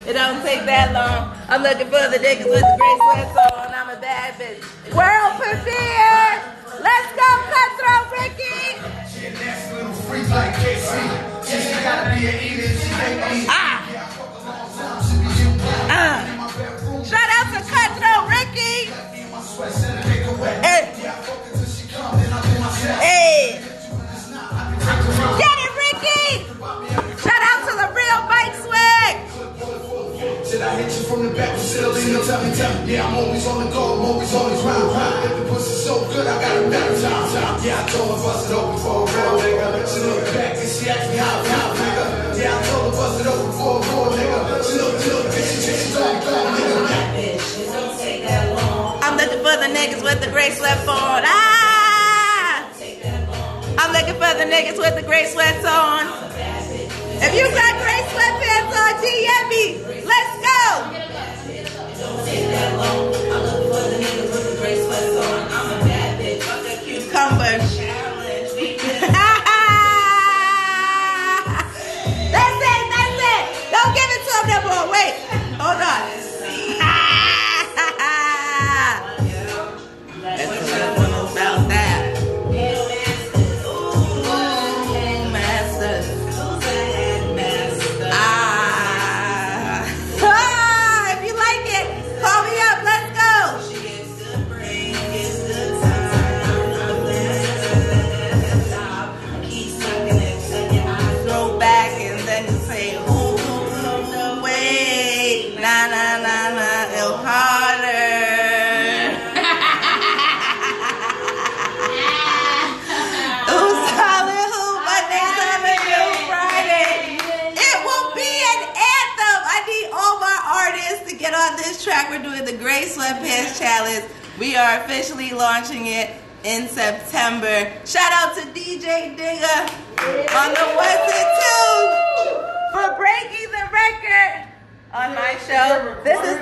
It don't take that long. I'm looking for the niggas with the gray sweats on. I'm a bad bitch. World premiere. Let's go, Cutthroat Ricky. She a nasty little freak like KC. She gotta be an eater. She can't eat. Shout out to Cutthroat Ricky. Hey. Hey. Get it, Ricky. Shout out to the real bike swag. Should I hit you from the back? Tell me. Yeah, I'm always on the go. I'm always round. If the pussy's so good, I got a better time. Yeah, I told her bust it open for a real nigga. She looked back and she asked me how, nigga. Yeah, I told her bust it open for a real nigga. She looked, she told me, nigga. I'm looking for the niggas with the gray sweats on. I'm looking for the niggas with the gray sweats on. If you got gray sweatpants on, DM me. Let's go. Cucumber. That's it. Don't give it to him no more. Wait. Hold on. About that. If you like it, call me up. Let's go. Throw back and then you say, ooh, wait, nah, it'll harder. To get on this track, we're doing the Gray Sweatpants Challenge. We are officially launching it in September. Shout out to DJ Digga on the 1 and 2 for breaking the record on my show. This is,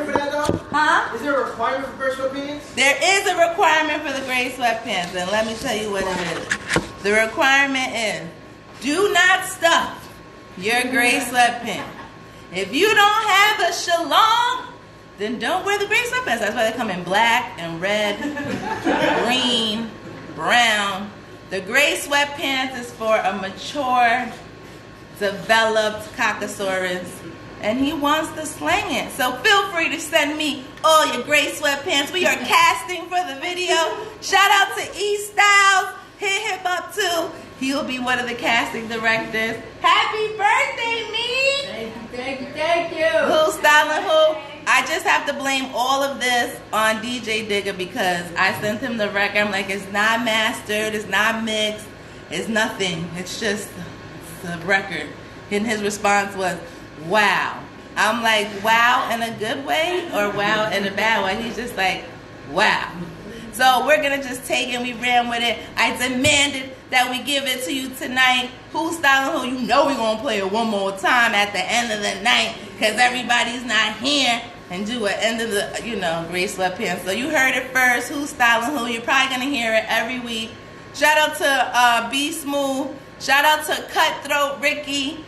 huh? Is there a requirement for gray sweatpants? There is a requirement for the gray sweatpants, and let me tell you what it is. The requirement is, do not stuff your gray sweatpants. If you don't have a shalom, then don't wear the gray sweatpants. That's why they come in black and red, green, brown. The gray sweatpants is for a mature, developed Caucasaurus, and he wants to slang it. So feel free to send me all your gray sweatpants. We are casting for the video. Shout out to E Styles. Hit him up too. He'll be one of the casting directors. Happy birthday, me! Thank you. Who's styling who? I just have to blame all of this on DJ Digga because I sent him the record. I'm like, it's not mastered, it's not mixed, it's nothing. It's just a record. And his response was, wow. I'm like, wow in a good way or wow in a bad way? He's just like, wow. So we're going to just take it and we ran with it. I demanded that we give it to you tonight. Who's styling who? You know we're going to play it one more time at the end of the night because everybody's not here and do an end of the, gray sweatpants. So you heard it first. Who's styling who? You're probably going to hear it every week. Shout out to B Smooth. Shout out to Cutthroat Ricky.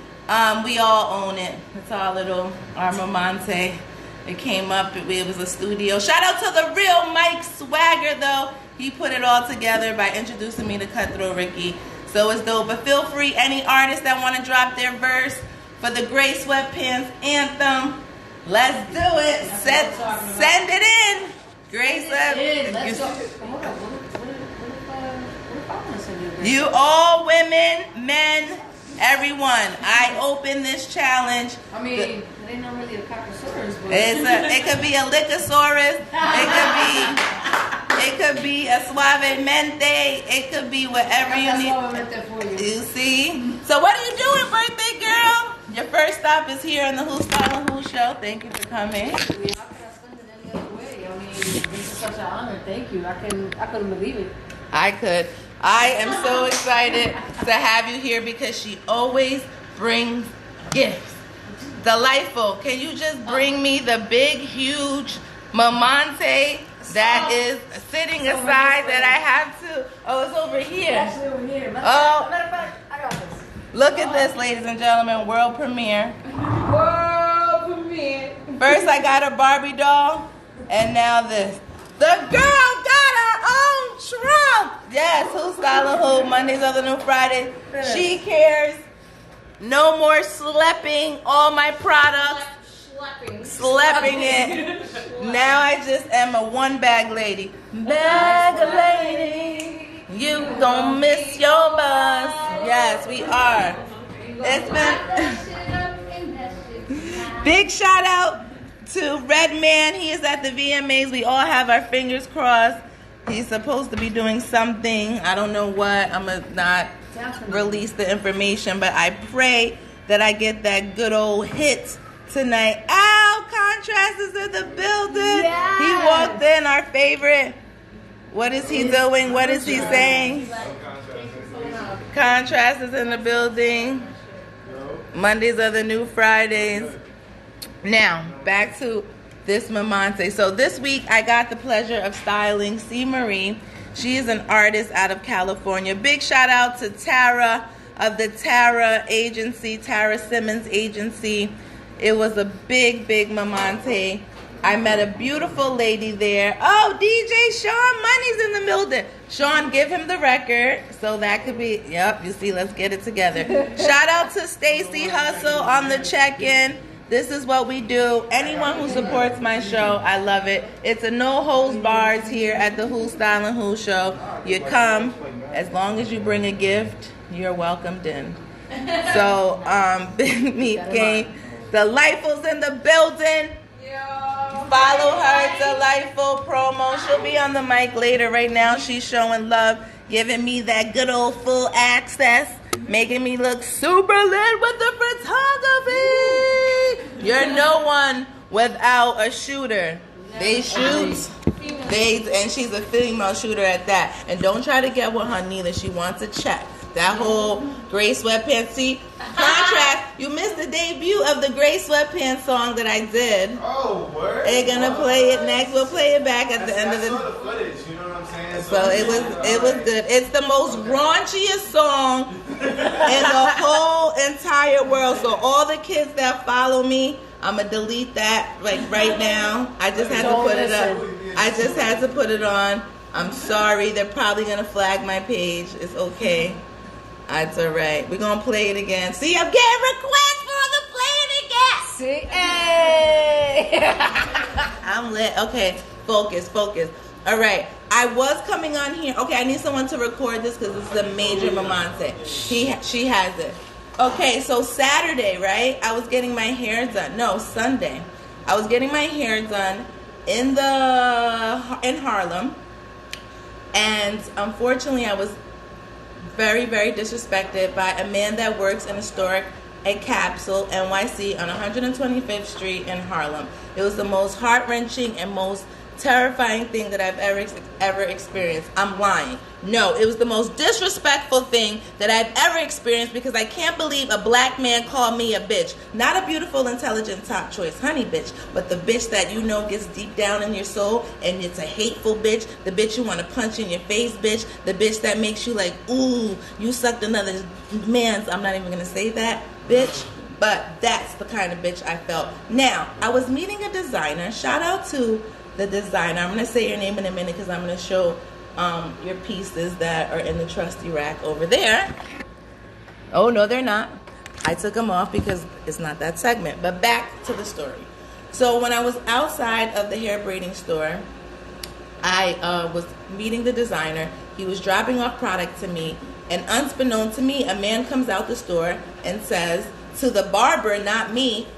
We all own it. It's our little Armamante. It came up, it was a studio. Shout out to the real Mike Swagger though. He put it all together by introducing me to Cutthroat Ricky. So it's dope. But feel free, any artists that want to drop their verse for the Gray Sweatpants anthem, let's do it. Send it in. Gray Sweatpants. You all women, men, everyone. I open this challenge. I mean, it ain't not really a Caucasaurus, but it could be a Licosaurus. It could be a Suavemente. It could be whatever you need. You see? So what are you doing, birthday girl? Your first stop is here on the Who Stylin' Who show. Thank you for coming. how could I spend it any other way? I mean, this is such an honor. Thank you. I couldn't believe it. I could. I am so excited to have you here because she always brings gifts. Delightful. Can you just bring me the big, huge Mamante that is sitting aside that I have to? Oh, it's over here. Actually, over here. Oh. Matter of fact, I got this. Look at this, ladies and gentlemen. World premiere. World premiere. First I got a Barbie doll, and now this. The girl got her own trunk. Yes, who's styling who? Mondays other than Fridays. She cares. No more schlepping all my products. Schlepping it. Now I just am a one bag lady. Bag lady. You gon' miss your bus. Yes, we are. It's been big shout out to Redman. He is at the VMAs. We all have our fingers crossed. He's supposed to be doing something. I don't know what. I'm going to not release the information, but I pray that I get that good old hit tonight. Ow, Contrast is in the building. Yes. He walked in, our favorite. What is he doing? What is he saying? Contrast is in the building. Mondays are the new Fridays. Now, back to this Mamante. So this week, I got the pleasure of styling C. Marie. She is an artist out of California. Big shout out to Tara of the Tara Agency, Tara Simmons Agency. It was a big, big Mamante. I met a beautiful lady there. Oh, DJ Sean Money's in the building. Sean, give him the record. So that could be, yep, you see, let's get it together. Shout out to Stacy Hustle on the check-in. This is what we do. Anyone who supports my show, I love it. It's a no holds bars here at the Who Stylin' Who show. You come, as long as you bring a gift, you're welcomed in. So, Big Meat Gang, Delightful's in the building. Follow her, Delightful promo. She'll be on the mic later. Right now, she's showing love, giving me that good old full access, making me look super lit with the photography. You're no one without a shooter. They shoot. And she's a female shooter at that. And don't try to get with her neither. She wants a check. That whole gray sweatpants. See, Contrast, you missed the debut of the gray sweatpants song that I did. Oh, word. They're gonna play it next. We'll play it back at the end of I saw the. the footage, you know what I'm saying? So it was good. It's the most raunchiest song in the whole entire world. So all the kids that follow me, I'm gonna delete that like right now. I just had to put it up. I just had to put it on. I'm sorry. They're probably gonna flag my page. It's okay. That's all right. We're gonna play it again. See, I'm getting requests for the play it again. See, hey. I'm lit. Okay, focus. All right. I was coming on here. Okay, I need someone to record this because this is a major Mamante. She has it. Okay, so Saturday, right? I was getting my hair done. No, Sunday. I was getting my hair done in Harlem, and unfortunately, I was very, very disrespected by a man that works in a store at Capsule NYC on 125th Street in Harlem. It was the most heart-wrenching and most terrifying thing that I've ever experienced. I'm lying. No, it was the most disrespectful thing that I've ever experienced because I can't believe a black man called me a bitch. Not a beautiful, intelligent, top choice honey bitch, but the bitch that you know gets deep down in your soul and it's a hateful bitch, the bitch you want to punch in your face bitch, the bitch that makes you like, ooh, you sucked another man's, I'm not even going to say that, bitch. But that's the kind of bitch I felt. Now, I was meeting a designer. Shout out to the designer. I'm going to say your name in a minute because I'm going to show your pieces that are in the trusty rack over there. Oh, no, they're not. I took them off because it's not that segment. But back to the story. So when I was outside of the hair braiding store, I was meeting the designer. He was dropping off product to me. And unbeknown to me, a man comes out the store and says to the barber, not me,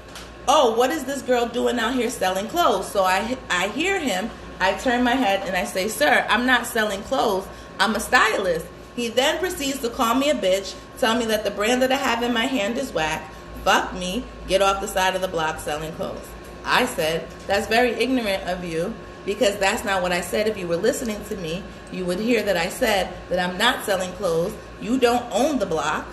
oh, what is this girl doing out here selling clothes? So I hear him. I turn my head and I say, sir, I'm not selling clothes. I'm a stylist. He then proceeds to call me a bitch, tell me that the brand that I have in my hand is whack, fuck me, get off the side of the block selling clothes. I said, that's very ignorant of you because that's not what I said. If you were listening to me, you would hear that I said that I'm not selling clothes. You don't own the block.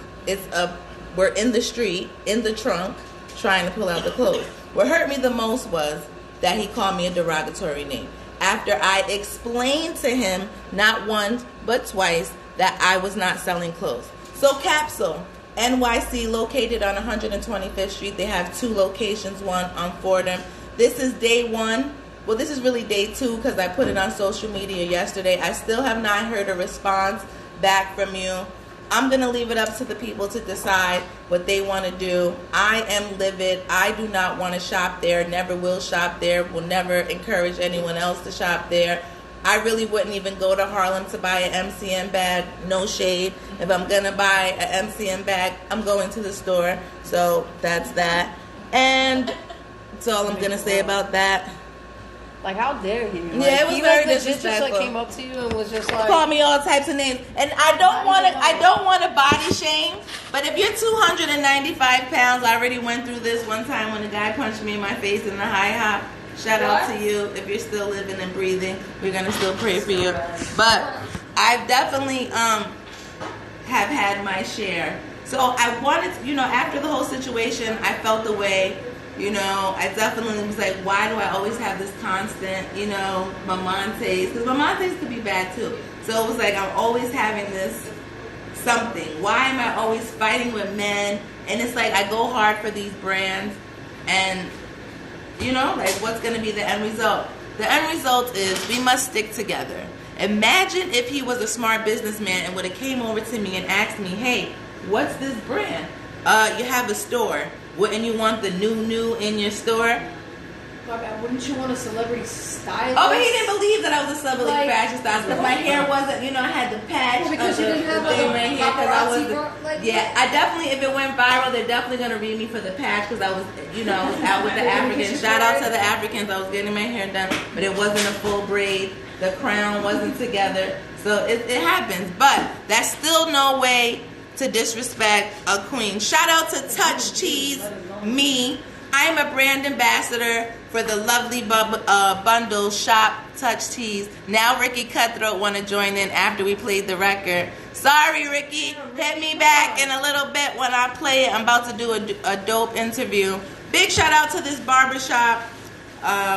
We're in the street, in the trunk, trying to pull out the clothes. What hurt me the most was that he called me a derogatory name. After I explained to him, not once, but twice, that I was not selling clothes. So Capsule, NYC, located on 125th Street. They have two locations, one on Fordham, This is day 1. Well, this is really day 2 because I put it on social media yesterday. I still have not heard a response back from you. I'm going to leave it up to the people to decide what they want to do. I am livid. I do not want to shop there. Never will shop there. Will never encourage anyone else to shop there. I really wouldn't even go to Harlem to buy an MCM bag. No shade. If I'm going to buy an MCM bag, I'm going to the store. So that's that. And that's all I'm going to say about that. Like, how dare he? Like, Yeah, it was he very just disrespectful. like came up to you and was just like, Call me all types of names, and I don't want to body shame. But if you're 295 pounds, I already went through this one time when a guy punched me in my face in the high hop. Shout out to you. If you're still living and breathing, we're gonna still pray for you. But I've definitely have had my share. So I wanted, after the whole situation, I felt the way. I definitely was like, why do I always have this constant, mamantes? Because mamantes could be bad too. So it was like, I'm always having this something. Why am I always fighting with men? And it's like, I go hard for these brands. And, like, what's going to be the end result? The end result is we must stick together. Imagine if he was a smart businessman and would have came over to me and asked me, hey, what's this brand? You have a store. Wouldn't you want the new in your store? wouldn't you want a celebrity stylist? Oh, but he didn't believe that I was a celebrity fashion stylist because my hair wasn't, I had the patch. Well, because you didn't have the thing right here because I was. Yeah, I definitely, if it went viral, they're definitely gonna read me for the patch because I was, out with the Africans. Shout out to the Africans. I was getting my hair done, but it wasn't a full braid. The crown wasn't together, so it happens. But that's still no way to disrespect a queen. Shout out to Touch Cheese, me. I'm a brand ambassador for the lovely bundle shop Touch Tees. Now Ricky Cutthroat want to join in after we played the record. Sorry, Ricky. Hit me back in a little bit when I play it. I'm about to do a dope interview. Big shout out to this barbershop.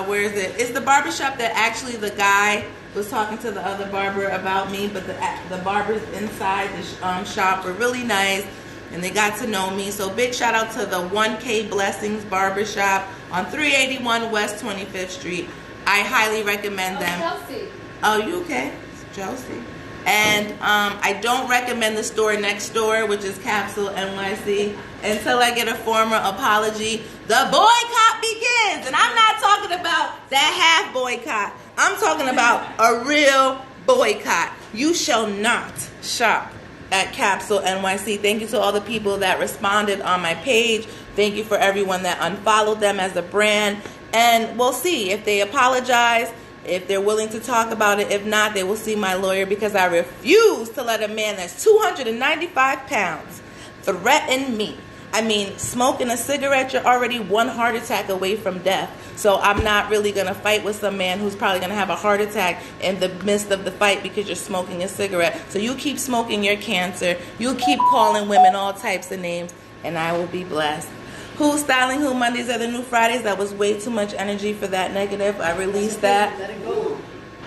Where is it? It's the barbershop that actually the guy was talking to the other barber about me, but the barbers inside the shop were really nice. And they got to know me. So big shout out to the 1K Blessings Barbershop on 381 West 25th Street. I highly recommend them. Chelsea. Oh, you okay? It's Chelsea. And I don't recommend the store next door, which is Capsule NYC, until I get a formal apology. The boycott begins. And I'm not talking about that half boycott. I'm talking about a real boycott. You shall not shop at Capsule NYC. Thank you to all the people that responded on my page. Thank you for everyone that unfollowed them as a brand. And we'll see if they apologize, if they're willing to talk about it. If not, they will see my lawyer because I refuse to let a man that's 295 pounds threaten me. I mean, smoking a cigarette, you're already one heart attack away from death. So I'm not really going to fight with some man who's probably going to have a heart attack in the midst of the fight because you're smoking a cigarette. So you keep smoking your cancer. You keep calling women all types of names, and I will be blessed. Who's Styling Who? Mondays are the new Fridays. That was way too much energy for that negative. I released that. Let it go.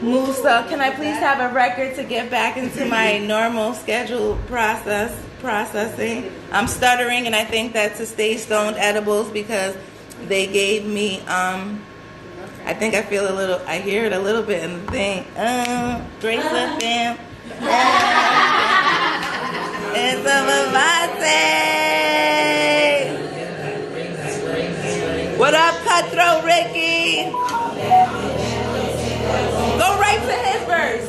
Musa, can I please have a record to get back into my normal schedule processing? I'm stuttering, and I think that's to stay stoned edibles because they gave me, I think I feel a little, I hear it a little bit in the thing. Grace FM. It's a Mavate. What up, Cutthroat Ricky? Go right to his verse.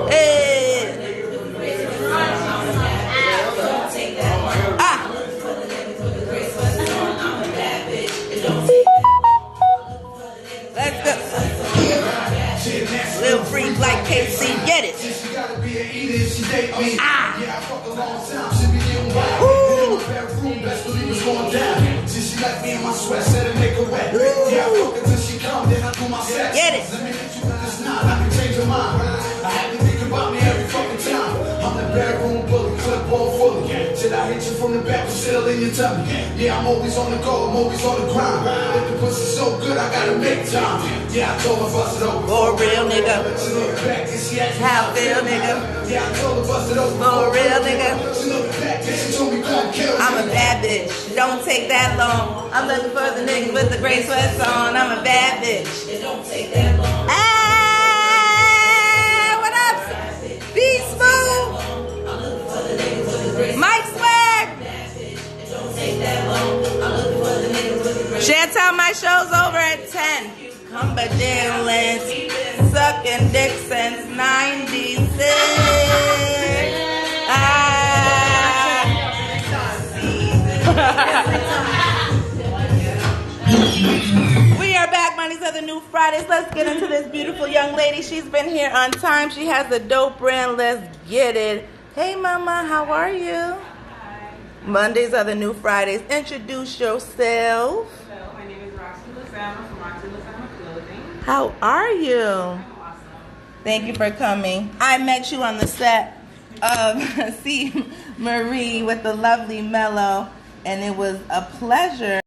Hey. Let's go. Little freak like KC, get it. She gotta be an eater if she date me. Yeah, I fuck a long time. She be getting wild. Ooh. In my bedroom, best believe it's going down. Since she like me in my sweat, said it make her wet. Yeah, I fuck her till she come, then I do my sex. Get it. Let me hit you with this knot, I can change your mind. I have you think about me every fucking time. I'm the bedroom bully, clip on fully. Should I hit you from the back? still in your tummy. Yeah, I'm always on the go, I'm always on the grind. If the pussy so good, I gotta make time. Yeah, I told her bust it open. For a real nigga. She look back and she asked me How I feel, nigga. Yeah, I told her bust it open. For a real nigga. She look back and she told me come kill me. I'm a bad bitch. Don't take that long. I'm looking for the niggas with the gray sweats on. I'm a bad bitch. It don't take that long. Hey, what up? Be smooth. Mike Swag. Chantel, my show's over at 10. Cumber Dylan's sucking dick since 96. We are back Mondays are the new Fridays. Let's get into this beautiful young lady. She's been here on time. She has a dope brand. Let's get it. Hey mama, how are you? Hi. Mondays are the new Fridays. Introduce yourself. Hello, my name is Roxy Lozano from Roxy Lozano Clothing. How are you? I'm awesome. Thank you for coming. I met you on the set of See Marie with the lovely Mellow, and it was a pleasure.